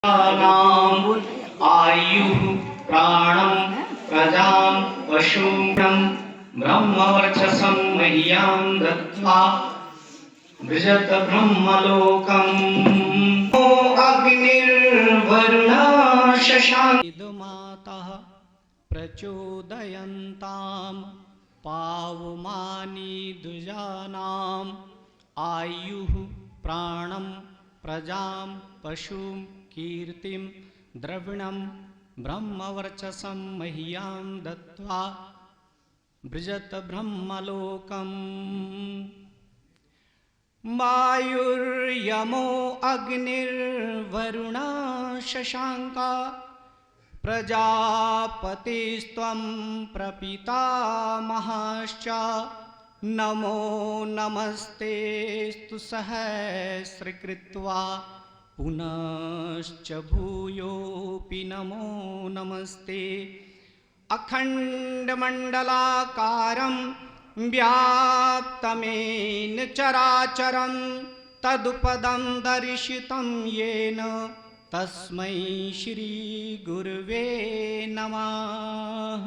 नाम आयुः प्राणं प्रजां पशुं ब्रह्मवर्चसं मह्यां दत्त्वा भजत ब्रह्मलोकम्। ओ अग्निर्वरुणः शशाङ्को मातः प्रचोदयन्तां पावमानि द्विजानाम् आयुः प्राणं प्रजां पशुं कीर्तिं द्रविणं ब्रह्मवर्चसं मह्यां दत्त्वा भजत ब्रह्मलोकम्। वायुर्यमो अग्निर्वरुणः शशाङ्का प्रजापतिस्त्वं प्रपितामहश्च नमो नमस्तेस्तु सहस्रकृत्वा पुनश्च भूयोऽपि नमो नमस्ते। अखण्डमण्डलाकारं व्याप्तमेन चराचरं तदुपदं दर्शितं येन तस्मै श्री गुरुवे नमः।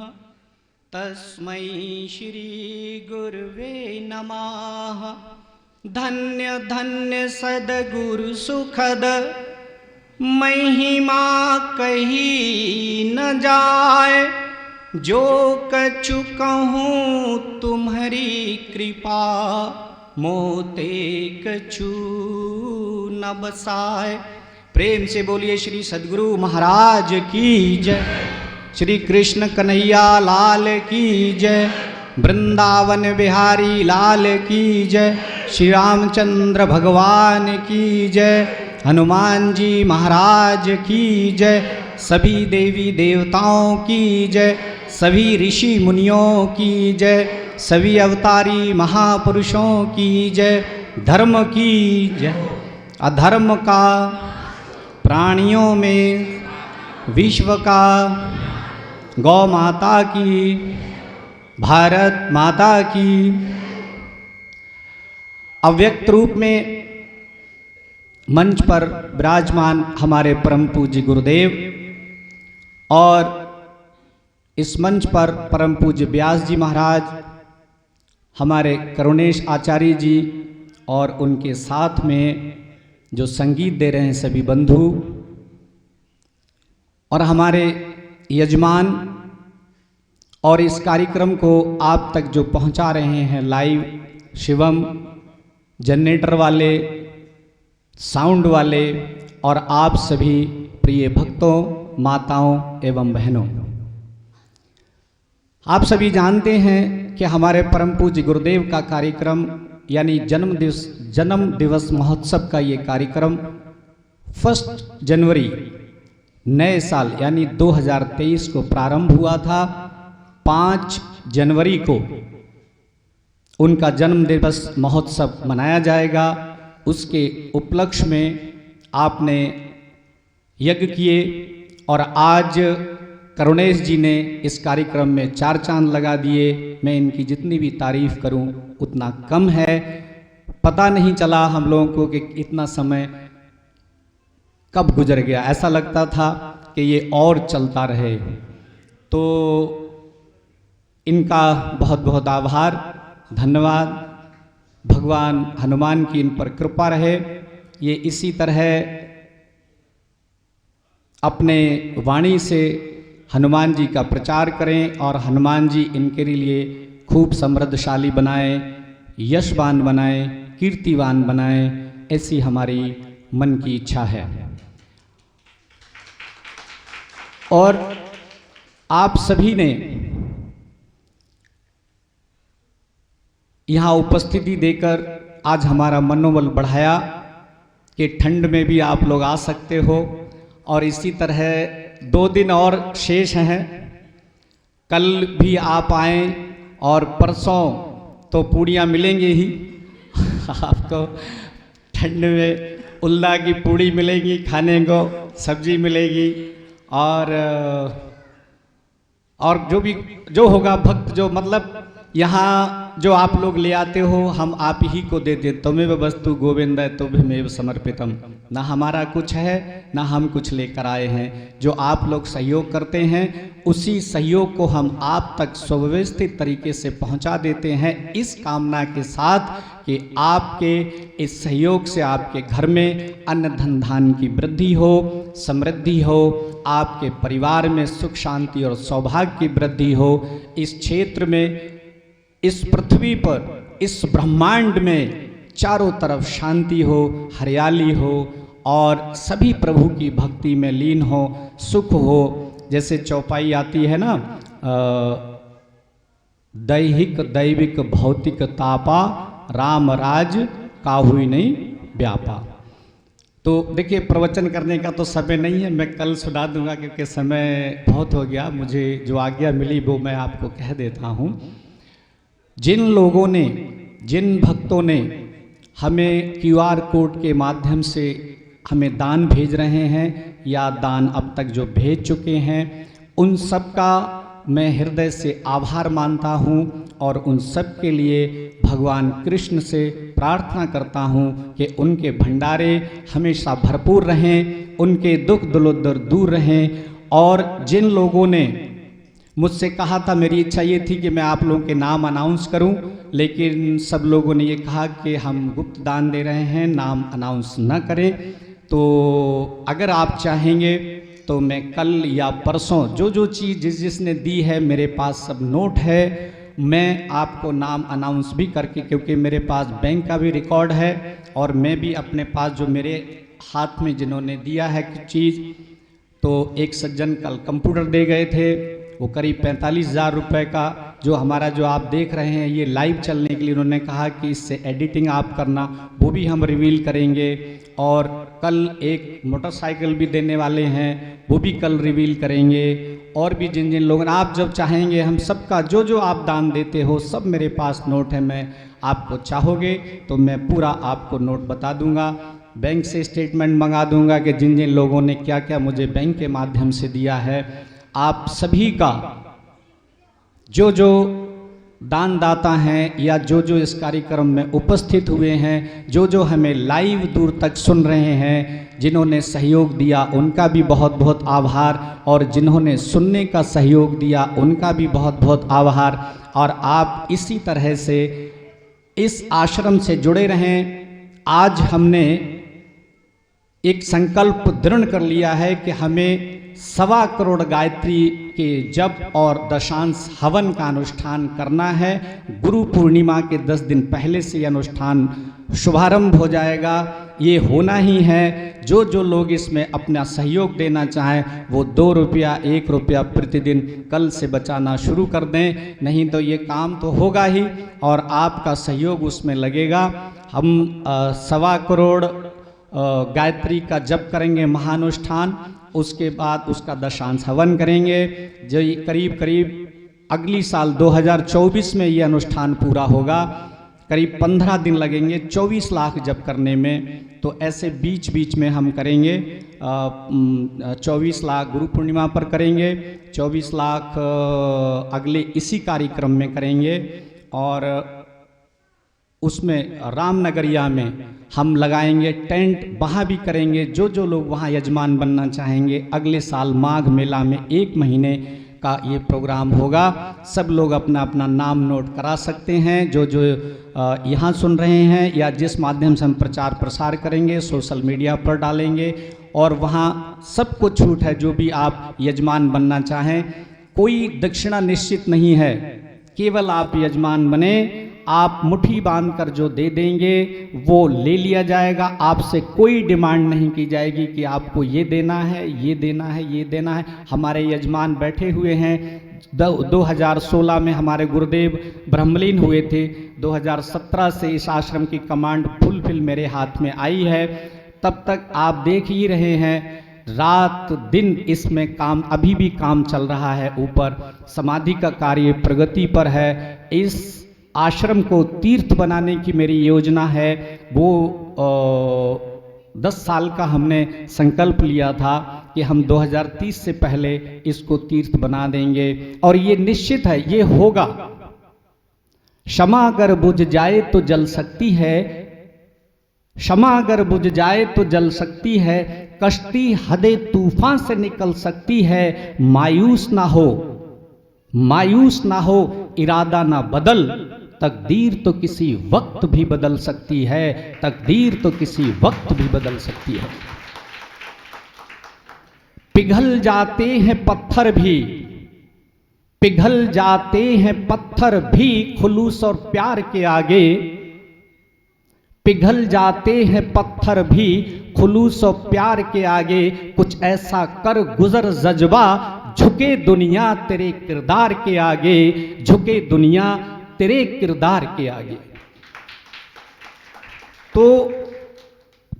तस्मै श्री गुरुवे नमः। धन्य धन्य सद्गुरु सुखद महिमा कही न जाए, जो कछु कहूँ तुम्हारी कृपा मोते कछु न बसाए। प्रेम से बोलिए श्री सद्गुरु महाराज की जय। श्री कृष्ण कन्हैया लाल की जय। वृंदावन बिहारी लाल की जय। श्री रामचंद्र भगवान की जय। हनुमान जी महाराज की जय। सभी देवी देवताओं की जय। सभी ऋषि मुनियों की जय। सभी अवतारी महापुरुषों की जय। धर्म की जय। अधर्म का प्राणियों में विश्व का, गौ माता की, भारत माता की। अव्यक्त रूप में मंच पर विराजमान हमारे परम पूज्य गुरुदेव और इस मंच पर परम पूज्य व्यास जी महाराज, हमारे करुणेश आचार्य जी और उनके साथ में जो संगीत दे रहे हैं सभी बंधु, और हमारे यजमान, और इस कार्यक्रम को आप तक जो पहुंचा रहे हैं लाइव, शिवम, जनरेटर वाले, साउंड वाले, और आप सभी प्रिय भक्तों, माताओं एवं बहनों। आप सभी जानते हैं कि हमारे परम पूज्य गुरुदेव का कार्यक्रम यानी जन्म दिवस महोत्सव का ये कार्यक्रम 1 जनवरी नए साल यानी 2023 को प्रारंभ हुआ था। 5 जनवरी को उनका जन्म दिवस महोत्सव मनाया जाएगा। उसके उपलक्ष्य में आपने यज्ञ किए और आज करुणेश जी ने इस कार्यक्रम में 4 चांद लगा दिए। मैं इनकी जितनी भी तारीफ करूं उतना कम है। पता नहीं चला हम लोगों को कि इतना समय कब गुजर गया। ऐसा लगता था कि ये और चलता रहे। तो इनका बहुत बहुत आभार, धन्यवाद। भगवान हनुमान की इन पर कृपा रहे। ये इसी तरह अपने वाणी से हनुमान जी का प्रचार करें और हनुमान जी इनके लिए खूब समृद्धशाली बनाएं, यशवान बनाएं, कीर्तिवान बनाएं, ऐसी हमारी मन की इच्छा है। और आप सभी ने यहाँ उपस्थिति देकर आज हमारा मनोबल बढ़ाया कि ठंड में भी आप लोग आ सकते हो। और इसी तरह 2 दिन और शेष हैं। कल भी आप आएँ और परसों तो पूड़ियाँ मिलेंगी ही आपको। ठंड में उल्ला की पूड़ी मिलेगी खाने को, सब्जी मिलेगी, और जो होगा भक्त, जो मतलब यहाँ जो आप लोग ले आते हो हम आप ही को देते, त्वमेव वस्तु गोविंद तुभ्यमेव समर्पितम। ना हमारा कुछ है ना हम कुछ लेकर आए हैं, जो आप लोग सहयोग करते हैं उसी सहयोग को हम आप तक सुव्यवस्थित तरीके से पहुंचा देते हैं, इस कामना के साथ कि आपके इस सहयोग से आपके घर में अन्न धन धान की वृद्धि हो, समृद्धि हो, आपके परिवार में सुख शांति और सौभाग्य की वृद्धि हो, इस क्षेत्र में, इस पृथ्वी पर, इस ब्रह्मांड में चारों तरफ शांति हो, हरियाली हो और सभी प्रभु की भक्ति में लीन हो, सुख हो। जैसे चौपाई आती है ना, दैहिक दैविक भौतिक तापा राम राज काहुई नहीं व्यापा। तो देखिए प्रवचन करने का तो समय नहीं है, मैं कल सुना दूंगा क्योंकि समय बहुत हो गया। मुझे जो आज्ञा मिली वो मैं आपको कह देता हूँ। जिन लोगों ने, जिन भक्तों ने हमें QR कोड के माध्यम से हमें दान भेज रहे हैं या दान अब तक जो भेज चुके हैं, उन सब का मैं हृदय से आभार मानता हूँ और उन सब के लिए भगवान कृष्ण से प्रार्थना करता हूँ कि उनके भंडारे हमेशा भरपूर रहें, उनके दुख दलिद्र दूर रहें। और जिन लोगों ने मुझसे कहा था, मेरी इच्छा ये थी कि मैं आप लोगों के नाम अनाउंस करूं, लेकिन सब लोगों ने ये कहा कि हम गुप्त दान दे रहे हैं, नाम अनाउंस न करें। तो अगर आप चाहेंगे तो मैं कल या परसों जो जो चीज़ जिस जिसने दी है, मेरे पास सब नोट है, मैं आपको नाम अनाउंस भी करके, क्योंकि मेरे पास बैंक का भी रिकॉर्ड है और मैं भी अपने पास जो मेरे हाथ में जिन्होंने दिया है कुछ चीज़, तो एक सज्जन कल कंप्यूटर दे गए थे, वो करीब 45,000 रुपये का, जो हमारा जो आप देख रहे हैं ये लाइव चलने के लिए उन्होंने कहा कि इससे एडिटिंग आप करना, वो भी हम रिवील करेंगे। और कल एक मोटरसाइकिल भी देने वाले हैं, वो भी कल रिवील करेंगे। और भी जिन जिन लोगों, आप जब चाहेंगे हम सबका जो जो आप दान देते हो सब मेरे पास नोट है, मैं आपको चाहोगे तो मैं पूरा आपको नोट बता दूंगा, बैंक से स्टेटमेंट मंगा दूंगा कि जिन जिन लोगों ने क्या क्या मुझे बैंक के माध्यम से दिया है। आप सभी का जो जो दानदाता हैं या जो जो इस कार्यक्रम में उपस्थित हुए हैं, जो जो हमें लाइव दूर तक सुन रहे हैं, जिन्होंने सहयोग दिया उनका भी बहुत बहुत आभार, और जिन्होंने सुनने का सहयोग दिया उनका भी बहुत बहुत आभार। और आप इसी तरह से इस आश्रम से जुड़े रहें। आज हमने एक संकल्प दृढ़ कर लिया है कि हमें 1.25 करोड़ गायत्री के जप और दशांश हवन का अनुष्ठान करना है। गुरु पूर्णिमा के 10 दिन पहले से ये अनुष्ठान शुभारंभ हो जाएगा, ये होना ही है। जो जो लोग इसमें अपना सहयोग देना चाहें वो 2 रुपया 1 रुपया प्रतिदिन कल से बचाना शुरू कर दें, नहीं तो ये काम तो होगा ही और आपका सहयोग उसमें लगेगा। हम 1.25 करोड़ गायत्री का जप करेंगे महानुष्ठान, उसके बाद उसका दशांश हवन करेंगे। जो करीब करीब अगली साल 2024 में ये अनुष्ठान पूरा होगा, करीब 15 दिन लगेंगे 24 लाख जप करने में। तो ऐसे बीच बीच में हम करेंगे। 24 लाख गुरु पूर्णिमा पर करेंगे, 24 लाख अगले इसी कार्यक्रम में करेंगे, और उसमें रामनगरिया में हम लगाएंगे टेंट, वहाँ भी करेंगे। जो जो लोग वहाँ यजमान बनना चाहेंगे, अगले साल माघ मेला में 1 महीने का ये प्रोग्राम होगा। सब लोग अपना अपना नाम नोट करा सकते हैं। जो जो यहाँ सुन रहे हैं या जिस माध्यम से हम प्रचार प्रसार करेंगे, सोशल मीडिया पर डालेंगे, और वहाँ सबको छूट है। जो भी आप यजमान बनना चाहें, कोई दक्षिणा निश्चित नहीं है, केवल आप यजमान बने। आप मुट्ठी बांधकर जो दे देंगे वो ले लिया जाएगा। आपसे कोई डिमांड नहीं की जाएगी कि आपको ये देना है, ये देना है, ये देना है। हमारे यजमान बैठे हुए हैं। 2016 में हमारे गुरुदेव ब्रह्मलीन हुए थे। 2017 से इस आश्रम की कमांड फुलफिल मेरे हाथ में आई है। तब तक आप देख ही रहे हैं, रात दिन इसमें काम, अभी भी काम चल रहा है। ऊपर समाधि का कार्य प्रगति पर है। इस आश्रम को तीर्थ बनाने की मेरी योजना है। वो 10 साल का हमने संकल्प लिया था कि हम 2030 से पहले इसको तीर्थ बना देंगे, और ये निश्चित है, ये होगा। क्षमा अगर बुझ जाए तो जल सकती है, क्षमा अगर बुझ जाए तो जल सकती है, कश्ती हदे तूफान से निकल सकती है। मायूस ना हो, मायूस ना हो, इरादा ना बदल, तकदीर तो किसी वक्त भी बदल सकती है, तकदीर तो किसी वक्त भी बदल सकती है। पिघल जाते हैं पत्थर भी, पिघल जाते हैं पत्थर भी खुलूस और प्यार के आगे, पिघल जाते हैं पत्थर भी खुलूस और प्यार के आगे। कुछ ऐसा कर गुजर जज्बा, झुके दुनिया तेरे किरदार के आगे, झुके दुनिया तेरे किरदार के आगे। तो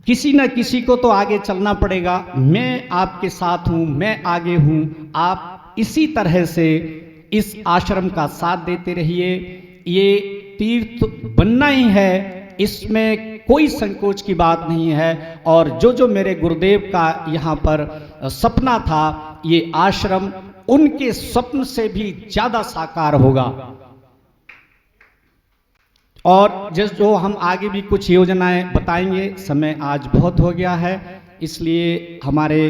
किसी न किसी को तो आगे चलना पड़ेगा। मैं आपके साथ हूं, मैं आगे हूं, आप इसी तरह से इस आश्रम का साथ देते रहिए। ये तीर्थ बनना ही है, इसमें कोई संकोच की बात नहीं है। और जो जो मेरे गुरुदेव का यहाँ पर सपना था, ये आश्रम उनके स्वप्न से भी ज्यादा साकार होगा। और जो हम आगे भी कुछ योजनाएं बताएंगे, समय आज बहुत हो गया है, इसलिए हमारे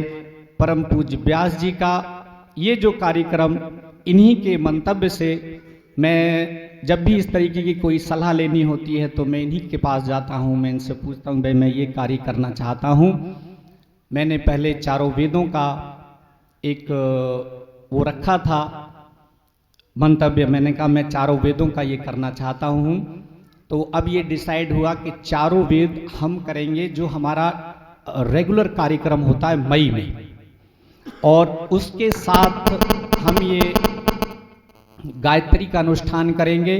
परम पूज्य व्यास जी का ये जो कार्यक्रम, इन्हीं के मंतव्य से मैं जब भी इस तरीके की कोई सलाह लेनी होती है तो मैं इन्हीं के पास जाता हूँ, मैं इनसे पूछता हूँ भाई मैं ये कार्य करना चाहता हूँ। मैंने पहले चारों वेदों का एक वो रखा था मंतव्य, मैंने कहा मैं चारों वेदों का ये करना चाहता हूँ। तो अब ये डिसाइड हुआ कि चारों वेद हम करेंगे, जो हमारा रेगुलर कार्यक्रम होता है मई में, और उसके साथ हम ये गायत्री का अनुष्ठान करेंगे।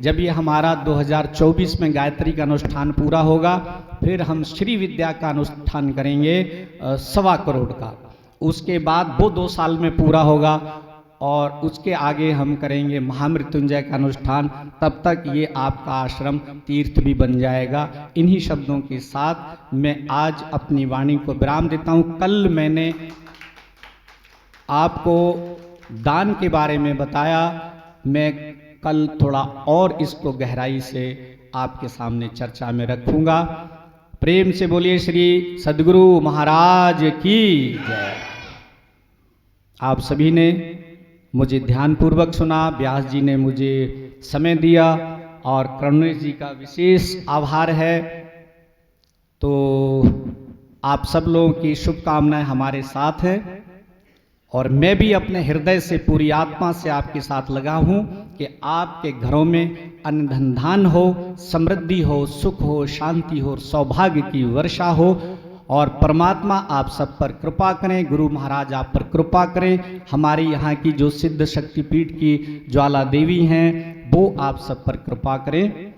जब ये हमारा 2024 में गायत्री का अनुष्ठान पूरा होगा, फिर हम श्री विद्या का अनुष्ठान करेंगे 1.25 करोड़ का। उसके बाद वो 2 साल में पूरा होगा, और उसके आगे हम करेंगे महामृत्युंजय का अनुष्ठान। तब तक ये आपका आश्रम तीर्थ भी बन जाएगा। इन्हीं शब्दों के साथ मैं आज अपनी वाणी को विराम देता हूँ। कल मैंने आपको दान के बारे में बताया, मैं कल थोड़ा और इसको गहराई से आपके सामने चर्चा में रखूंगा। प्रेम से बोलिए श्री सद्गुरु महाराज की जय। आप सभी ने मुझे ध्यानपूर्वक सुना, व्यास जी ने मुझे समय दिया, और करुणेश जी का विशेष आभार है। तो आप सब लोगों की शुभकामनाएं हमारे साथ हैं, और मैं भी अपने हृदय से पूरी आत्मा से आपके साथ लगा हूं कि आपके घरों में अन्न धन धान हो, समृद्धि हो, सुख हो, शांति हो, सौभाग्य की वर्षा हो, और परमात्मा आप सब पर कृपा करें, गुरु महाराज आप पर कृपा करें। हमारे यहाँ की जो सिद्ध शक्तिपीठ की ज्वाला देवी हैं, वो आप सब पर कृपा करें।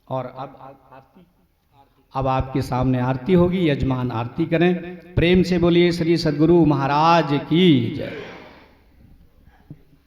और अब आपके सामने आरती होगी, यजमान आरती करें। प्रेम से बोलिए श्री सद्गुरु महाराज की जय।